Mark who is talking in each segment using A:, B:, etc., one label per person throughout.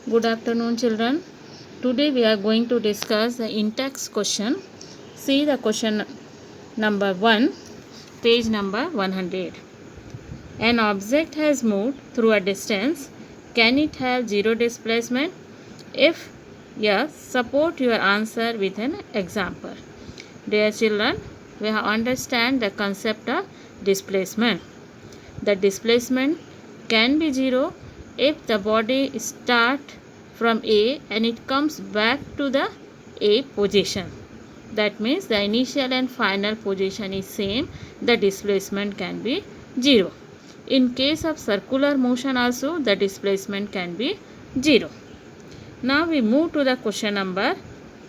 A: Good afternoon, children. Today we are going to discuss the in-text question. See the question number 1, page number 100. An object has moved through a distance. Can it have zero displacement? If yes, support your answer with an example. Dear children, we have understand the concept of displacement. The displacement can be zero if the body starts from A and it comes back to the A position. That means the initial and final position is same. The displacement can be zero. In case of circular motion also, the displacement can be zero. Now we move to the question number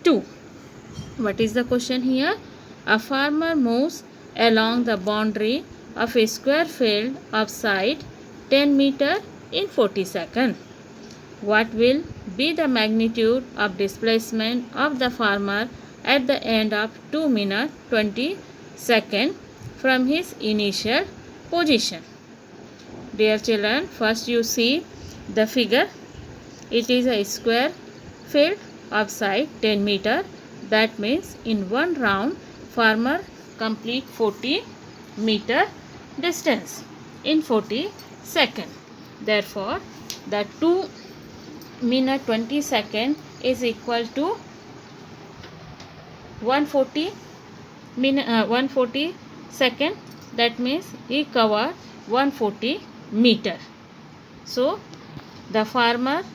A: 2. What is the question here? A farmer moves along the boundary of a square field of side 10 meter in 40 seconds. What will be the magnitude of displacement of the farmer at the end of 2 minutes 20 seconds from his initial position? Dear children, first you see the figure. It is a square field of side 10 meter. That means in one round farmer complete 40 meter distance in 40 seconds. Therefore, the 2 minute 20 second is equal to 140 second. That means he covered 140 meter. So, the farmer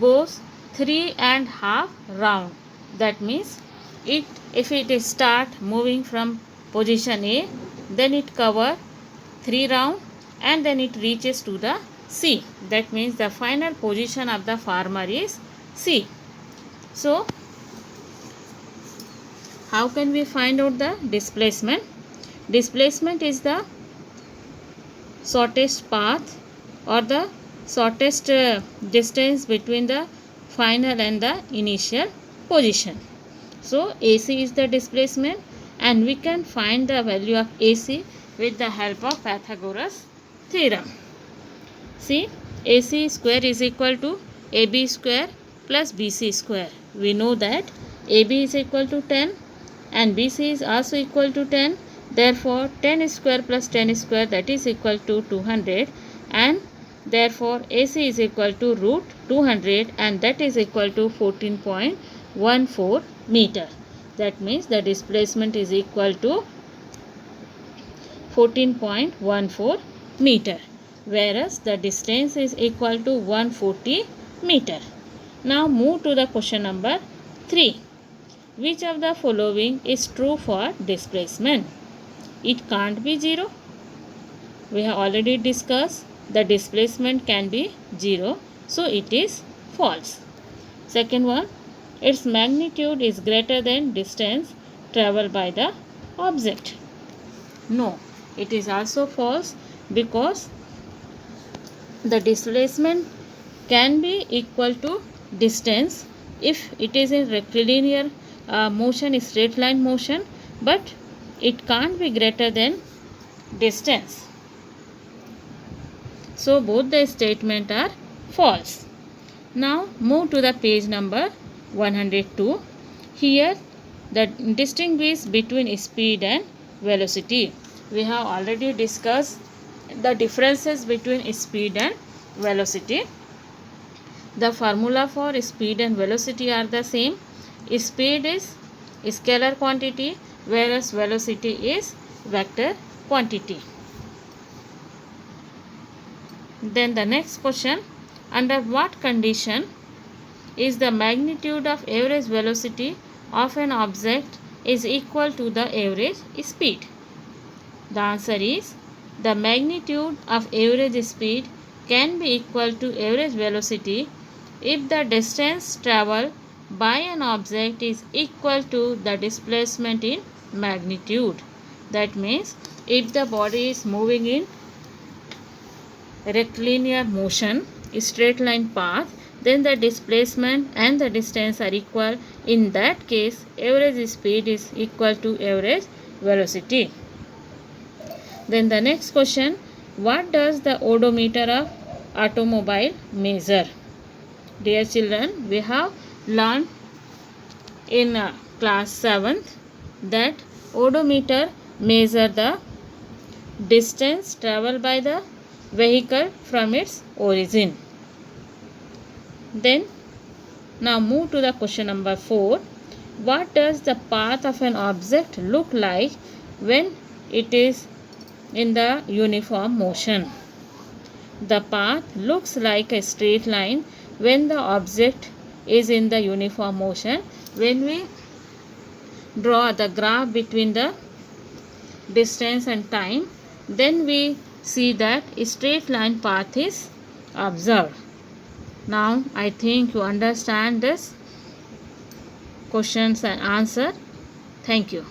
A: goes 3.5 round. That means if it start moving from position A, then it cover 3 round and then it reaches to the C. That means the final position of the farmer is C. So, how can we find out the displacement? Displacement is the shortest path or the shortest distance between the final and the initial position. So, AC is the displacement and we can find the value of AC with the help of Pythagoras theorem. See, AC square is equal to AB square plus BC square. We know that AB is equal to 10 and BC is also equal to 10. Therefore, 10 square plus 10 square, that is equal to 200, and therefore AC is equal to root 200 and that is equal to 14.14 meter. That means the displacement is equal to 14.14 meter, whereas the distance is equal to 140 meter. Now move to the question number 3. Which of the following is true for displacement? It can't be zero. We have already discussed the displacement can be zero, so it is false. Second one, its magnitude is greater than distance traveled by the object. No, it is also false because the displacement can be equal to distance if it is in rectilinear motion, straight line motion, but it can't be greater than distance. So both the statements are false. Now move to the page number 102. Here the distinguish between speed and velocity. We have already discussed the differences between speed and velocity. The formula for speed and velocity are the same. Speed is scalar quantity, whereas velocity is vector quantity. Then the next question, under what condition is the magnitude of average velocity of an object is equal to the average speed? The answer is the magnitude of average speed can be equal to average velocity if the distance travelled by an object is equal to the displacement in magnitude. That means if the body is moving in rectilinear motion, straight line path, then the displacement and the distance are equal. In that case, average speed is equal to average velocity. Then the next question, what does the odometer of automobile measure? Dear children, we have learned in class 7th that odometer measure the distance traveled by the vehicle from its origin. Then now move to the question number 4. What does the path of an object look like when it is in the uniform motion? The path looks like a straight line when the object is in the uniform motion. When we draw the graph between the distance and time, then we see that a straight line path is observed. Now I think you understand this questions and answer. Thank you.